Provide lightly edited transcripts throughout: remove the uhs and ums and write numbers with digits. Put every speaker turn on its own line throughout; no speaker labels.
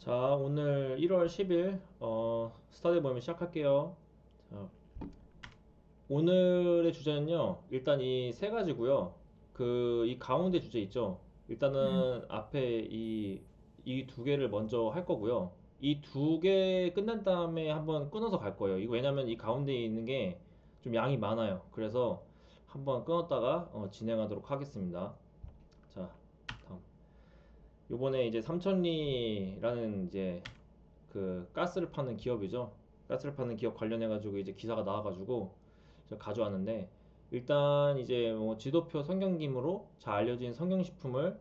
자, 오늘 1월 10일 스터디 모임 시작할게요. 자, 오늘의 주제는요. 일단 이 세 가지고요. 이 가운데 주제 있죠. 일단은 앞에 이 두 개를 먼저 할 거고요. 이 두 개 끝난 다음에 한번 끊어서 갈 거예요. 이거 왜냐면 이 가운데 있는 게 좀 양이 많아요. 그래서 한번 끊었다가 진행하도록 하겠습니다. 자, 다음. 요번에 이제 삼천리라는 이제 그 가스를 파는 기업이죠. 가스를 파는 기업 관련해가지고 이제 기사가 나와가지고 제가 가져왔는데, 일단 이제 뭐 지도표 성경김으로 잘 알려진 성경식품을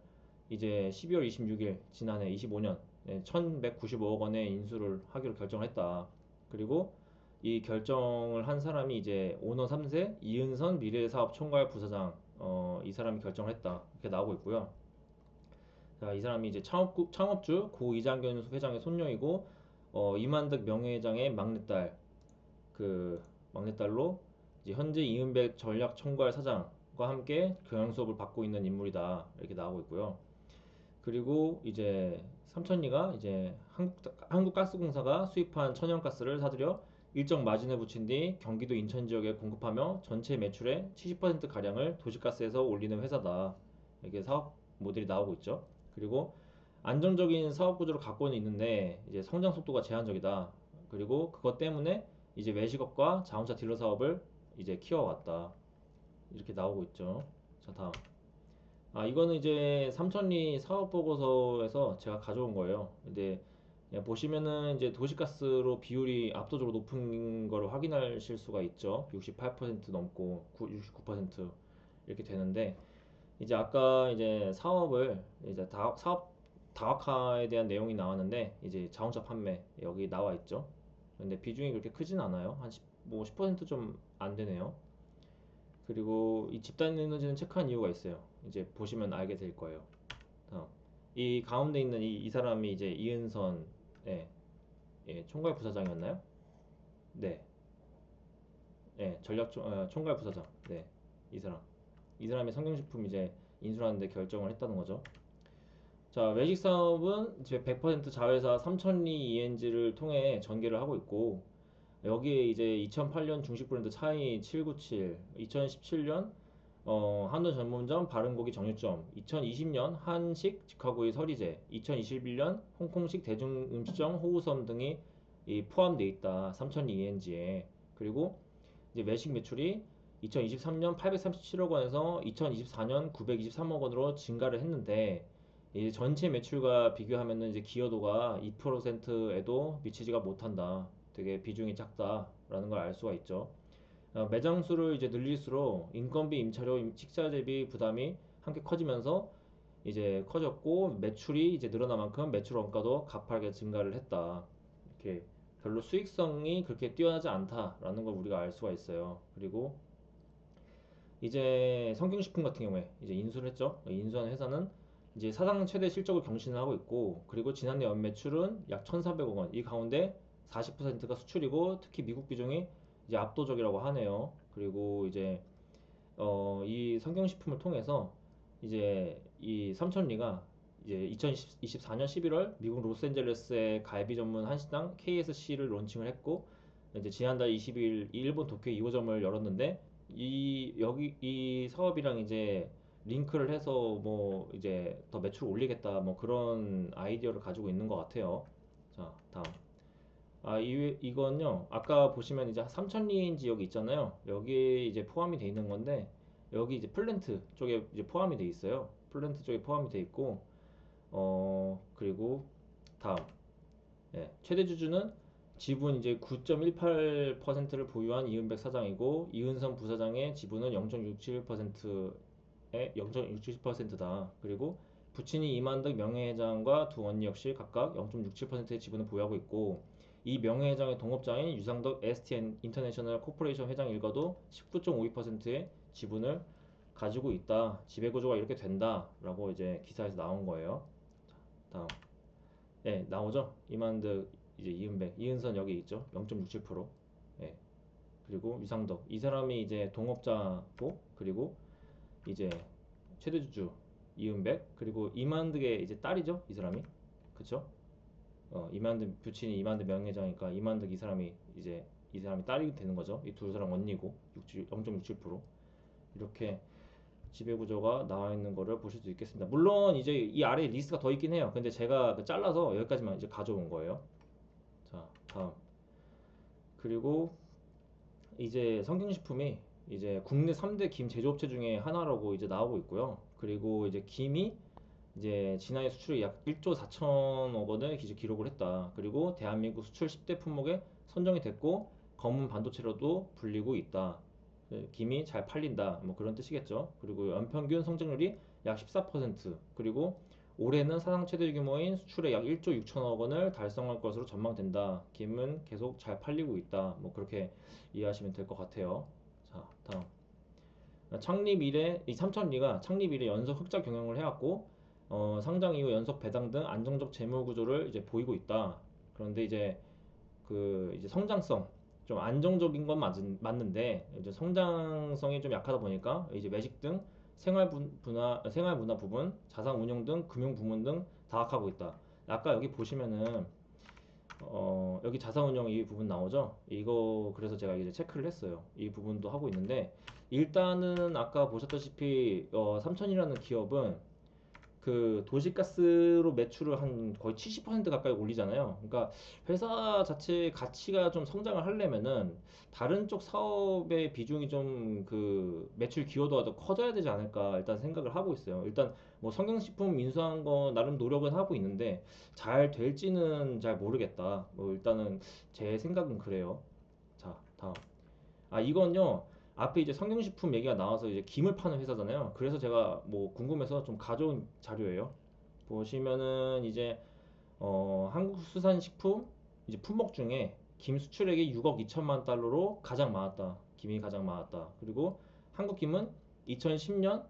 이제 12월 26일 지난해 25년 1195억 원에 인수를 하기로 결정했다. 그리고 이 결정을 한 사람이 이제 오너 3세 이은선 미래사업총괄 부사장, 이 사람이 결정을 했다, 이렇게 나오고 있고요. 자, 이 사람이 이제 창업주 고 이장균 회장의 손녀이고, 이만득 명예회장의 막내딸, 그 막내딸로 이제 현재 이은백 전략총괄 사장과 함께 경영 수업을 받고 있는 인물이다, 이렇게 나오고 있고요. 그리고 이제 삼천리가 이제 한국가스공사가 수입한 천연가스를 사들여 일정 마진을 붙인 뒤 경기도 인천 지역에 공급하며 전체 매출의 70% 가량을 도시가스에서 올리는 회사다, 이렇게 사업 모델이 나오고 있죠. 그리고 안정적인 사업 구조를 갖고는 있는데 이제 성장 속도가 제한적이다. 그리고 그것 때문에 이제 외식업과 자동차 딜러 사업을 이제 키워왔다, 이렇게 나오고 있죠. 자, 다음. 이거는 이제 삼천리 사업 보고서에서 제가 가져온 거예요. 근데 그냥 보시면은 이제 도시가스로 비율이 압도적으로 높은 거를 확인하실 수가 있죠. 68% 넘고 69% 이렇게 되는데, 이제 아까 이제 사업을 이제 사업 다각화에 대한 내용이 나왔는데, 이제 자동차 판매 여기 나와 있죠. 근데 비중이 그렇게 크진 않아요. 한 10, 뭐 10%좀 안 되네요. 그리고 이 집단 에너지는 체크한 이유가 있어요. 이제 보시면 알게 될 거예요. 다음. 이 가운데 있는 이 사람이 이제 이은선, 예, 총괄 부사장이었나요? 네, 총괄 부사장. 네, 이 사람. 이 사람이 성경식품 이제 인수하는데 결정을 했다는 거죠. 자, 외식 사업은 이제 100% 자회사 삼천리 ENG를 통해 전개를 하고 있고, 여기에 이제 2008년 중식 브랜드 차이 797, 2017년 한우 전문점 바른고기 정육점, 2020년 한식 직화구이 서리제, 2021년 홍콩식 대중음식점 호우섬 등이 포함되어 있다, 삼천리 ENG에. 그리고 이제 외식 매출이 2023년 837억 원에서 2024년 923억 원으로 증가를 했는데, 이 전체 매출과 비교하면은 이제 기여도가 2%에도 미치지가 못한다. 되게 비중이 작다라는 걸 알 수가 있죠. 매장 수를 이제 늘릴수록 인건비, 임차료, 식자재비 부담이 함께 커지면서 이제 커졌고, 매출이 이제 늘어난 만큼 매출 원가도 가파르게 증가를 했다. 이렇게 별로 수익성이 그렇게 뛰어나지 않다라는 걸 우리가 알 수가 있어요. 그리고 이제 성경식품 같은 경우에 이제 인수를 했죠. 인수한 회사는 이제 사상 최대 실적을 경신을 하고 있고, 그리고 지난해 연매출은 약 1,400억 원. 이 가운데 40%가 수출이고, 특히 미국 비중이 이제 압도적이라고 하네요. 그리고 이제 이 성경식품을 통해서 이제 이 삼천리가 이제 2024년 11월 미국 로스앤젤레스의 갈비 전문 한식당 KSC를 론칭을 했고, 이제 지난달 20일 일본 도쿄 2호점을 열었는데, 이 사업이랑 이제 링크를 해서 뭐 이제 더 매출을 올리겠다, 뭐 그런 아이디어를 가지고 있는 것 같아요. 자, 다음. 이건요, 아까 보시면 이제 삼천리인 지역이 있잖아요. 여기에 이제 포함이 돼 있는 건데, 여기 이제 플랜트 쪽에 이제 포함이 돼 있어요. 플랜트 쪽에 포함이 돼 있고, 그리고 다음. 최대 주주는 지분 이제 9.18%를 보유한 이은백 사장이고, 이은선 부사장의 지분은 0.67%에 0.67%다. 그리고 부친이 이만덕 명예회장과 두 언니 역시 각각 0.67%의 지분을 보유하고 있고, 이 명예회장의 동업자인 유상덕 STN 인터내셔널 코퍼레이션 회장 일가도 19.52%의 지분을 가지고 있다. 지배구조가 이렇게 된다라고 이제 기사에서 나온 거예요. 다음. 나오죠. 이만덕, 이제 이은백, 이은선 여기 있죠. 0.67%. 예. 그리고 유상덕. 이 사람이 이제 동업자고, 그리고 이제 최대주주 이은백, 그리고 이만덕의 이제 딸이죠. 이 사람이. 그쵸? 이만득 부친이 이만득 명예회장이니까 이만득 이 사람이 이제 이 사람이 딸이 되는 거죠. 이 두 사람 언니고 0.67% 이렇게 지배 구조가 나와 있는 거를 보실 수 있겠습니다. 물론 이제 이 아래에 리스트가 더 있긴 해요. 근데 제가 잘라서 여기까지만 이제 가져온 거예요. 자, 다음. 그리고 이제 성경식품이 이제 국내 3대 김 제조업체 중에 하나라고 이제 나오고 있고요. 그리고 이제 김이 이제 지난해 수출이 약 1조 4천억 원을 이제 기록을 했다. 그리고 대한민국 수출 10대 품목에 선정이 됐고 검은 반도체로도 불리고 있다. 김이 잘 팔린다. 뭐 그런 뜻이겠죠. 그리고 연평균 성장률이 약 14%. 그리고 올해는 사상 최대 규모인 수출액 약 1조 6천억 원을 달성할 것으로 전망된다. 김은 계속 잘 팔리고 있다. 뭐 그렇게 이해하시면 될 것 같아요. 자, 다음. 창립 이래 이 삼천리가 창립 이래 연속 흑자 경영을 해왔고 상장 이후 연속 배당 등 안정적 재무 구조를 이제 보이고 있다. 그런데 이제 그 이제 성장성 좀 안정적인 건 맞는데 이제 성장성이 좀 약하다 보니까 이제 외식 등 생활 문화 부분, 자산 운용 등 금융 부문 등 다각하고 있다. 아까 여기 보시면은 여기 자산운용 이 부분 나오죠? 이거 그래서 제가 이제 체크를 했어요. 이 부분도 하고 있는데 일단은 아까 보셨다시피 삼천이라는 기업은 그 도시가스로 매출을 한 거의 70% 가까이 올리잖아요. 그러니까 회사 자체 가치가 좀 성장을 하려면은 다른 쪽 사업의 비중이 좀 그 매출 기여도가 더 커져야 되지 않을까 일단 생각을 하고 있어요. 일단 뭐 성경식품 인수한 거 나름 노력은 하고 있는데 잘 될지는 잘 모르겠다. 뭐 일단은 제 생각은 그래요. 자, 다음. 이건요. 앞에 이제 성경식품 얘기가 나와서 이제 김을 파는 회사잖아요. 그래서 제가 뭐 궁금해서 좀 가져온 자료예요. 보시면은 이제 한국수산식품 이제 품목 중에 김 수출액이 6억 2천만 달러로 가장 많았다. 김이 가장 많았다. 그리고 한국김은 2010년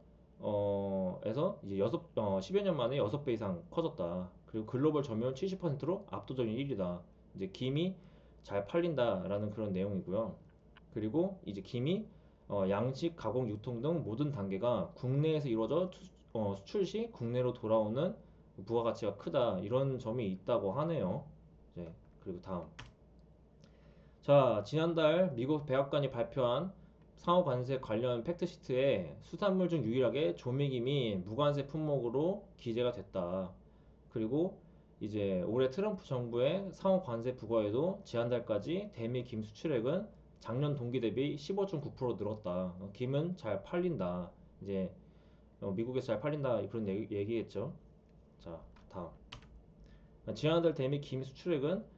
에서 이제 10여 년 만에 6배 이상 커졌다. 그리고 글로벌 점유율 70%로 압도적인 1위다. 이제 김이 잘 팔린다라는 그런 내용이고요. 그리고 이제 김이 양식, 가공, 유통 등 모든 단계가 국내에서 이루어져 수출 시 국내로 돌아오는 부가가치가 크다. 이런 점이 있다고 하네요. 이제 그리고 다음. 자, 지난달 미국 백악관이 발표한 상호 관세 관련 팩트시트에 수산물 중 유일하게 조미김이 무관세 품목으로 기재가 됐다. 그리고 이제 올해 트럼프 정부의 상호 관세 부과에도 지난달까지 대미 김 수출액은 작년 동기 대비 15.9% 늘었다. 김은 잘 팔린다. 이제 미국에서 잘 팔린다 그런 얘기겠죠. 자, 다음. 지난달 대미 김 수출액은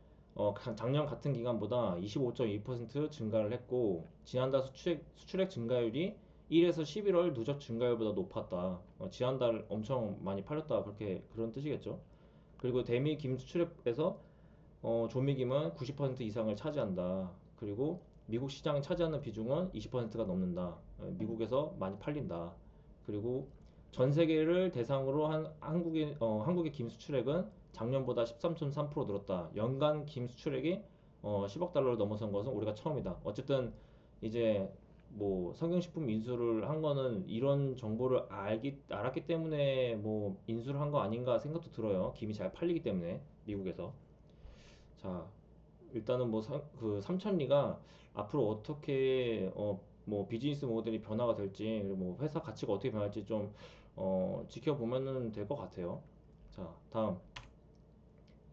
작년 같은 기간보다 25.2% 증가를 했고 지난달 수출액 증가율이 1에서 11월 누적 증가율보다 높았다. 지난달 엄청 많이 팔렸다 그렇게 그런 뜻이겠죠. 그리고 대미 김 수출액에서 조미김은 90% 이상을 차지한다. 그리고 미국 시장을 차지하는 비중은 20%가 넘는다. 미국에서 많이 팔린다. 그리고 전 세계를 대상으로 한 한국의 김 수출액은 작년보다 13.3% 늘었다. 연간 김 수출액이 10억 달러를 넘어선 것은 올해가 처음이다. 어쨌든 이제 뭐 성경식품 인수를 한 거는 이런 정보를 알았기 때문에 뭐 인수를 한 거 아닌가 생각도 들어요. 김이 잘 팔리기 때문에 미국에서. 자, 일단은 뭐 그 삼천리가 앞으로 어떻게 뭐 비즈니스 모델이 변화가 될지 그리고 뭐 회사 가치가 어떻게 변할지 좀 지켜보면은 될 것 같아요. 자, 다음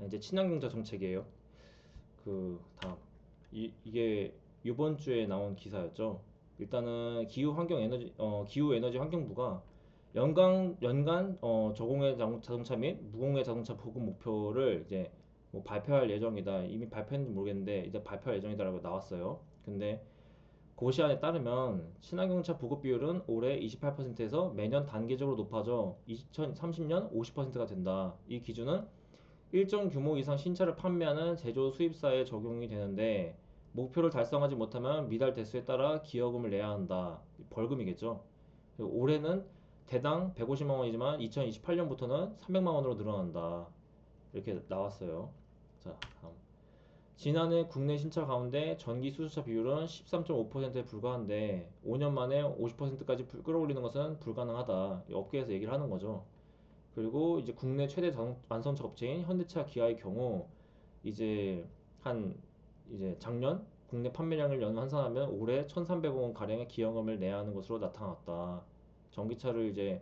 이제 친환경차 정책이에요. 그 다음 이게 이번 주에 나온 기사였죠. 일단은 기후 에너지 환경부가 연간 저공해 자동차 및 무공해 자동차 보급 목표를 이제 뭐 발표할 예정이다. 이미 발표했는지 모르겠는데 이제 발표할 예정이다라고 나왔어요. 근데 고시안에 따르면 친환경차 보급 비율은 올해 28%에서 매년 단계적으로 높아져 2030년 50%가 된다. 이 기준은 일정 규모 이상 신차를 판매하는 제조 수입사에 적용이 되는데 목표를 달성하지 못하면 미달 대수에 따라 기여금을 내야 한다. 벌금이겠죠. 올해는 대당 150만 원이지만 2028년부터는 300만 원으로 늘어난다. 이렇게 나왔어요. 자, 다음. 지난해 국내 신차 가운데 전기 수소차 비율은 13.5%에 불과한데 5년 만에 50%까지 끌어올리는 것은 불가능하다. 업계에서 얘기를 하는 거죠. 그리고 이제 국내 최대 완성차 업체인 현대차 기아의 경우 이제 한 이제 작년 국내 판매량을 연 환산하면 올해 1,300억 원 가량의 기여금을 내야 하는 것으로 나타났다. 전기차를 이제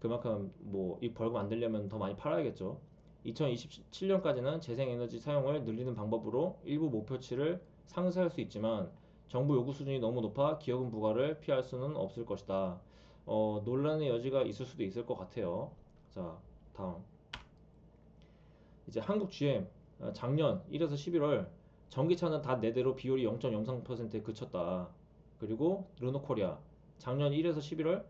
그만큼 뭐 이 벌금 안 내려면 더 많이 팔아야겠죠. 2027년까지는 재생에너지 사용을 늘리는 방법으로 일부 목표치를 상쇄할 수 있지만 정부 요구 수준이 너무 높아 기여금 부과를 피할 수는 없을 것이다. 논란의 여지가 있을 수도 있을 것 같아요. 자, 다음. 이제 한국 GM 작년 1에서 11월 전기차는 다 4대로 비율이 0.03%에 그쳤다. 그리고 르노코리아 작년 1에서 11월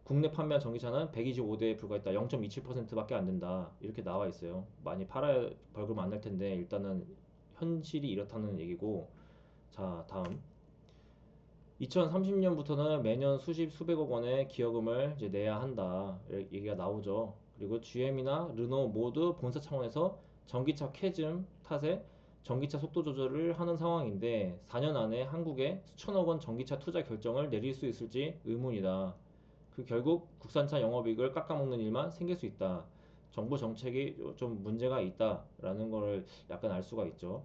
국내 판매한 전기차는 125대에 불과했다. 0.27%밖에 안 된다. 이렇게 나와 있어요. 많이 팔아야 벌금 안 낼 텐데 일단은 현실이 이렇다는 얘기고. 자, 다음. 2030년부터는 매년 수십 수백억 원의 기여금을 이제 내야 한다. 이렇게 얘기가 나오죠. 그리고 GM이나 르노 모두 본사 차원에서 전기차 캐즘 탓에 전기차 속도 조절을 하는 상황인데 4년 안에 한국에 수천억 원 전기차 투자 결정을 내릴 수 있을지 의문이다. 그 결국 국산차 영업이익을 깎아먹는 일만 생길 수 있다. 정부 정책이 좀 문제가 있다라는 거를 약간 알 수가 있죠.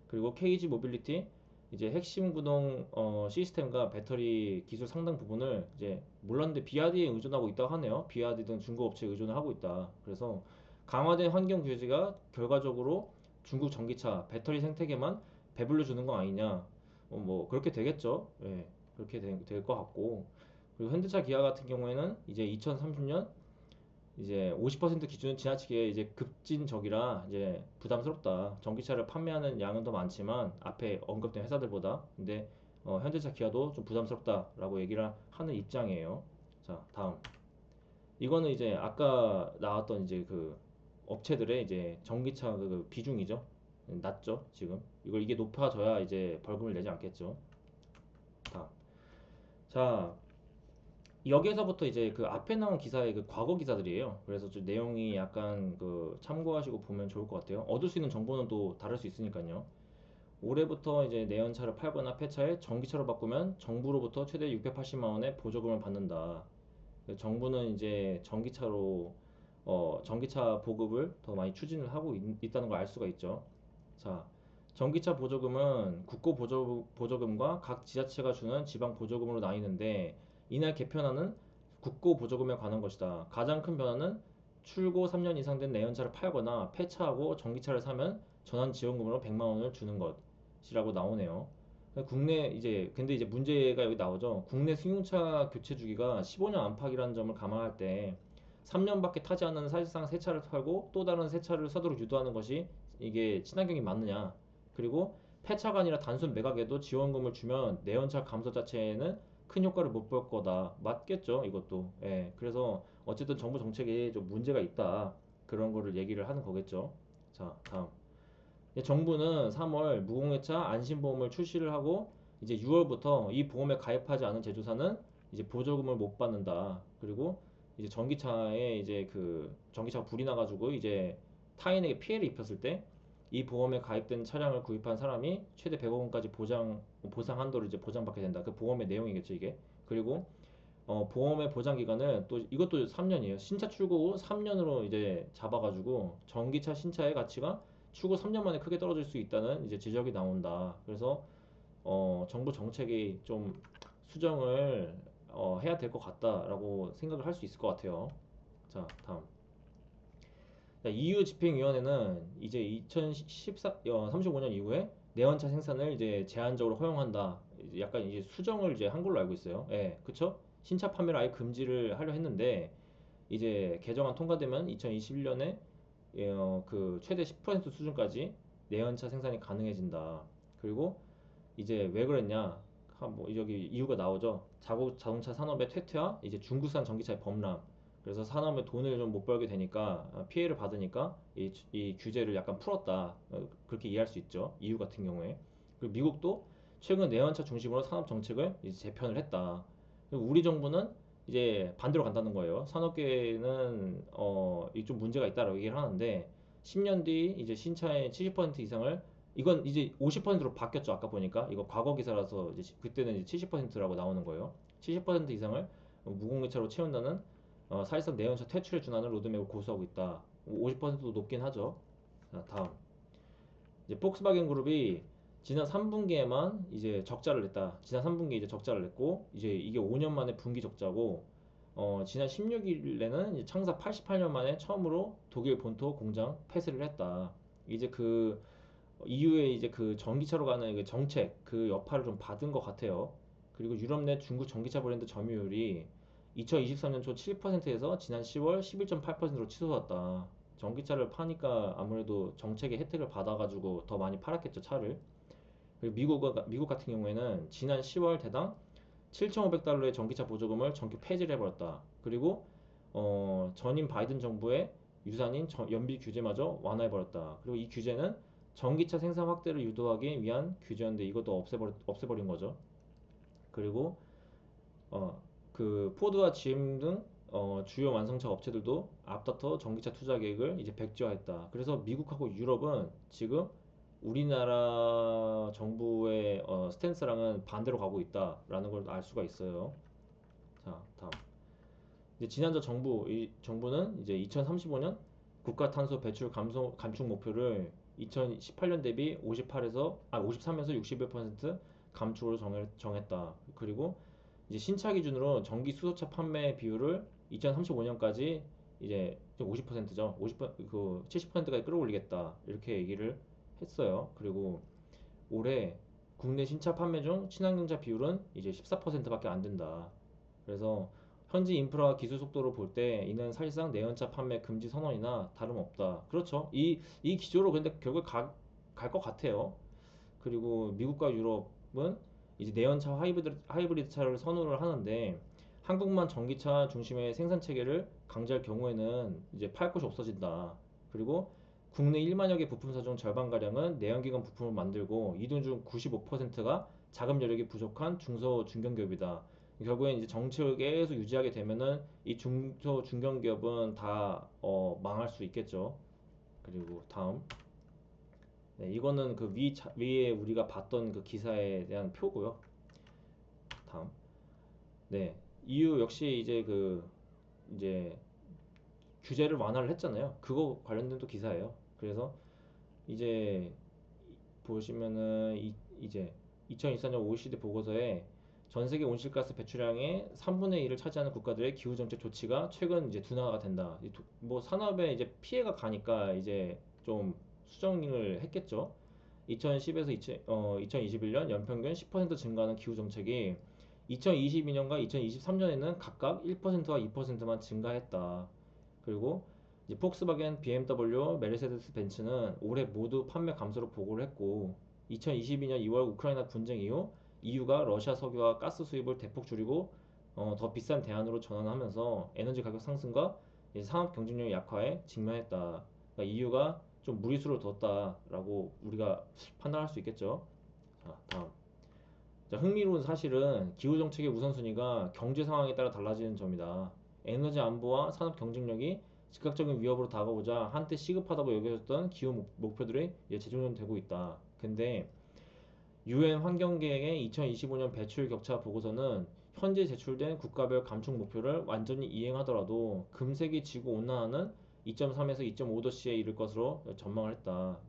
그리고 KG 모빌리티 이제 핵심 구동 시스템과 배터리 기술 상당 부분을 이제 몰랐는데 비아디에 의존하고 있다고 하네요. 비아디 등 중국 업체에 의존을 하고 있다. 그래서 강화된 환경 규제가 결과적으로 중국 전기차 배터리 생태계만 배불려 주는 거 아니냐. 뭐 그렇게 되겠죠. 예, 그렇게 될 것 같고. 그리고 현대차 기아 같은 경우에는 이제 2030년 이제 50% 기준은 지나치게 이제 급진적이라 이제 부담스럽다. 전기차를 판매하는 양은 더 많지만 앞에 언급된 회사들보다 근데 현대차 기아도 좀 부담스럽다라고 얘기를 하는 입장이에요. 자, 다음. 이거는 이제 아까 나왔던 이제 그 업체들의 이제 전기차 그 비중이죠. 낮죠, 지금. 이게 높아져야 이제 벌금을 내지 않겠죠. 다음. 자, 여기에서부터 이제 그 앞에 나온 기사의 그 과거 기사들이에요. 그래서 좀 내용이 약간 그 참고하시고 보면 좋을 것 같아요. 얻을 수 있는 정보는 또 다를 수 있으니까요. 올해부터 이제 내연차를 팔거나 폐차에 전기차로 바꾸면 정부로부터 최대 680만 원의 보조금을 받는다. 정부는 이제 전기차로 전기차 보급을 더 많이 추진을 하고 있다는 걸 알 수가 있죠. 자, 전기차 보조금은 국고 보조금과 각 지자체가 주는 지방 보조금으로 나뉘는데 이날 개편안은 국고 보조금에 관한 것이다. 가장 큰 변화는 출고 3년 이상 된 내연차를 팔거나 폐차하고 전기차를 사면 전환 지원금으로 100만 원을 주는 것이라고 나오네요. 국내 이제 근데 이제 문제가 여기 나오죠. 국내 승용차 교체 주기가 15년 안팎이라는 점을 감안할 때 3년밖에 타지 않은 사실상 새 차를 팔고 또 다른 새 차를 사도록 유도하는 것이 이게 친환경이 맞느냐. 그리고 폐차가 아니라 단순 매각에도 지원금을 주면 내연차 감소 자체에는 큰 효과를 못 볼 거다. 맞겠죠, 이것도. 예. 그래서 어쨌든 정부 정책에 좀 문제가 있다. 그런 거를 얘기를 하는 거겠죠. 자, 다음. 정부는 3월 무공해차 안심보험을 출시를 하고 이제 6월부터 이 보험에 가입하지 않은 제조사는 이제 보조금을 못 받는다. 그리고 이제 전기차에 이제 그 전기차가 불이 나가지고 이제 타인에게 피해를 입혔을 때 이 보험에 가입된 차량을 구입한 사람이 최대 100억 원까지 보상 한도를 이제 보장받게 된다. 그 보험의 내용이겠죠, 이게. 그리고 보험의 보장 기간을 또 이것도 3년이에요. 신차 출고 후 3년으로 이제 잡아가지고 전기차 신차의 가치가 출고 3년 만에 크게 떨어질 수 있다는 이제 지적이 나온다. 그래서 정부 정책이 좀 수정을 해야 될 것 같다라고 생각을 할 수 있을 것 같아요. 자, 다음. EU 집행위원회는 이제 35년 이후에 내연차 생산을 이제 제한적으로 허용한다. 이제 약간 이제 수정을 이제 한 걸로 알고 있어요. 예, 그쵸? 신차 판매를 아예 금지를 하려 했는데 이제 개정안 통과되면 2021년에 그 최대 10% 수준까지 내연차 생산이 가능해진다. 그리고 이제 왜 그랬냐? 뭐 여기 이유가 나오죠. 자동차 산업의 퇴퇴와 이제 중국산 전기차의 범람. 그래서 산업에 돈을 좀 못 벌게 되니까 피해를 받으니까 이 규제를 약간 풀었다. 그렇게 이해할 수 있죠. EU 같은 경우에. 그리고 미국도 최근 내연차 중심으로 산업 정책을 이제 재편을 했다. 그리고 우리 정부는 이제 반대로 간다는 거예요. 산업계는 이좀 문제가 있다라고 얘기를 하는데 10년 뒤 이제 신차의 70% 이상을 이건 이제 50%로 바뀌었죠. 아까 보니까 이거 과거 기사라서 이제 그때는 이제 70%라고 나오는 거예요. 70% 이상을 무공해차로 채운다는 사실상 내연차 퇴출에 준하는 로드맵을 고수하고 있다. 50%도 높긴 하죠. 자, 다음. 이제 폭스바겐 그룹이 지난 3분기에만 이제 적자를 냈다. 지난 3분기에 이제 적자를 냈고, 이제 이게 5년 만에 분기 적자고, 지난 16일에는 이제 창사 88년 만에 처음으로 독일 본토 공장 폐쇄를 했다. 이제 그 이후에 이제 그 전기차로 가는 그 정책 그 여파를 좀 받은 것 같아요. 그리고 유럽 내 중국 전기차 브랜드 점유율이 2023년 초 7%에서 지난 10월 11.8%로 치솟았다. 전기차를 파니까 아무래도 정책의 혜택을 받아가지고 더 많이 팔았겠죠, 차를. 그리고 미국 같은 경우에는 지난 10월 대당 7,500달러의 전기차 보조금을 전격 폐지를 해버렸다. 그리고 전임 바이든 정부의 유산인 연비 규제마저 완화해버렸다. 그리고 이 규제는 전기차 생산 확대를 유도하기 위한 규제였는데 이것도 없애버린 거죠. 그리고 어, 그 포드와 GM 등 주요 완성차 업체들도 앞다퉈 전기차 투자 계획을 이제 백지화했다. 그래서 미국하고 유럽은 지금 우리나라 정부의 스탠스랑은 반대로 가고 있다라는 걸 알 수가 있어요. 자, 다음. 이제 지난주 이 정부는 이제 2035년 국가 탄소 배출 감축 목표를 2018년 대비 53에서 61% 감축으로 정했다. 그리고 이제 신차 기준으로 전기 수소차 판매 비율을 2035년까지 이제 50%죠. 70%까지 끌어올리겠다. 이렇게 얘기를 했어요. 그리고 올해 국내 신차 판매 중 친환경차 비율은 이제 14%밖에 안 된다. 그래서 현지 인프라 기술 속도로 볼 때 이는 사실상 내연차 판매 금지 선언이나 다름없다. 그렇죠. 이 기조로 근데 결국 갈 것 같아요. 그리고 미국과 유럽은 이제 내연차 하이브리드 차를 선호를 하는데 한국만 전기차 중심의 생산 체계를 강제할 경우에는 이제 팔 곳이 없어진다. 그리고 국내 1만여 개 부품사 중 절반가량은 내연기관 부품을 만들고 이중 중 95%가 자금 여력이 부족한 중소 중견기업이다. 결국엔 이제 정책을 계속 유지하게 되면은 이 중소 중견기업은 다 망할 수 있겠죠. 그리고 다음. 네, 이거는 그 위에 우리가 봤던 그 기사에 대한 표고요. 다음. 네, EU 역시 이제 규제를 완화를 했잖아요. 그거 관련된 또 기사예요. 그래서 이제 보시면은 이제 2024년 OECD 보고서에 전 세계 온실가스 배출량의 3분의 1을 차지하는 국가들의 기후 정책 조치가 최근 이제 둔화가 된다. 뭐 산업에 이제 피해가 가니까 이제 좀 수정을 했겠죠. 2010에서 2021년 연평균 10% 증가하는 기후 정책이 2022년과 2023년에는 각각 1%와 2%만 증가했다. 그리고 이제 폭스바겐, BMW, 메르세데스 벤츠는 올해 모두 판매 감소로 보고를 했고 2022년 2월 우크라이나 분쟁 이후 EU가 러시아 석유와 가스 수입을 대폭 줄이고 더 비싼 대안으로 전환하면서 에너지 가격 상승과 이제 산업 경쟁력 약화에 직면했다. 그러니까 EU가 좀 무리수를 뒀다라고 우리가 판단할 수 있겠죠. 자, 다음. 자, 흥미로운 사실은 기후 정책의 우선순위가 경제 상황에 따라 달라지는 점이다. 에너지 안보와 산업 경쟁력이 즉각적인 위협으로 다가오자 한때 시급하다고 여겨졌던 기후 목표들이 이제 재조정되고 있다. 근데 유엔 환경계획의 2025년 배출 격차 보고서는 현재 제출된 국가별 감축 목표를 완전히 이행하더라도 금세기 지구 온난화는 2.3에서 2.5도씨에 이를 것으로 전망을 했다.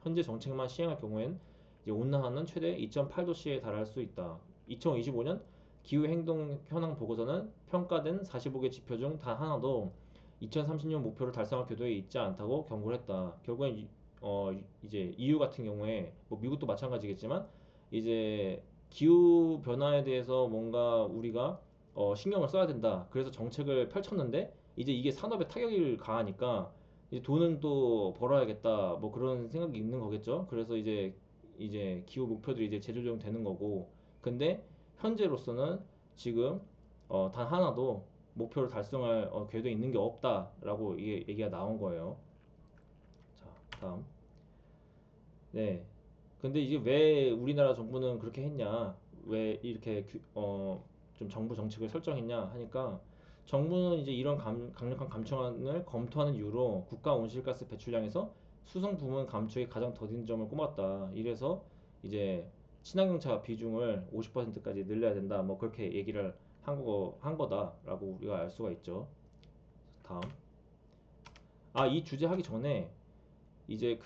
현재 정책만 시행할 경우엔 이제 온난화는 최대 2.8도씨에 달할 수 있다. 2025년 기후행동 현황 보고서는 평가된 45개 지표 중 단 하나도 2030년 목표를 달성할 궤도에 있지 않다고 경고를 했다. 결국엔 이제 EU 같은 경우에 뭐 미국도 마찬가지겠지만 이제 기후 변화에 대해서 뭔가 우리가 신경을 써야 된다. 그래서 정책을 펼쳤는데 이제 이게 산업에 타격이 가하니까 이제 돈은 또 벌어야겠다. 뭐 그런 생각이 있는 거겠죠. 그래서 이제 기후 목표들이 이제 재조정 되는 거고. 근데 현재로서는 지금 단 하나도 목표를 달성할 궤도에 있는 게 없다라고 이게 얘기가 나온 거예요. 자, 다음. 네. 근데 이게 왜 우리나라 정부는 그렇게 했냐? 왜 이렇게 좀 정부 정책을 설정했냐 하니까 정부는 이제 이런 강력한 감청안을 검토하는 이유로 국가 온실가스 배출량에서 수송 부문 감축에 가장 더딘 점을 꼽았다. 이래서 이제 친환경차 비중을 50%까지 늘려야 된다. 뭐 그렇게 얘기를 한 거다라고 우리가 알 수가 있죠. 다음. 이 주제 하기 전에 이제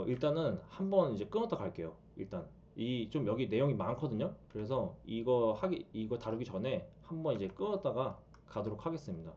일단은 한번 이제 끊었다 갈게요. 일단 이 좀 여기 내용이 많거든요. 그래서 이거 다루기 전에 한번 이제 끊었다가 가도록 하겠습니다.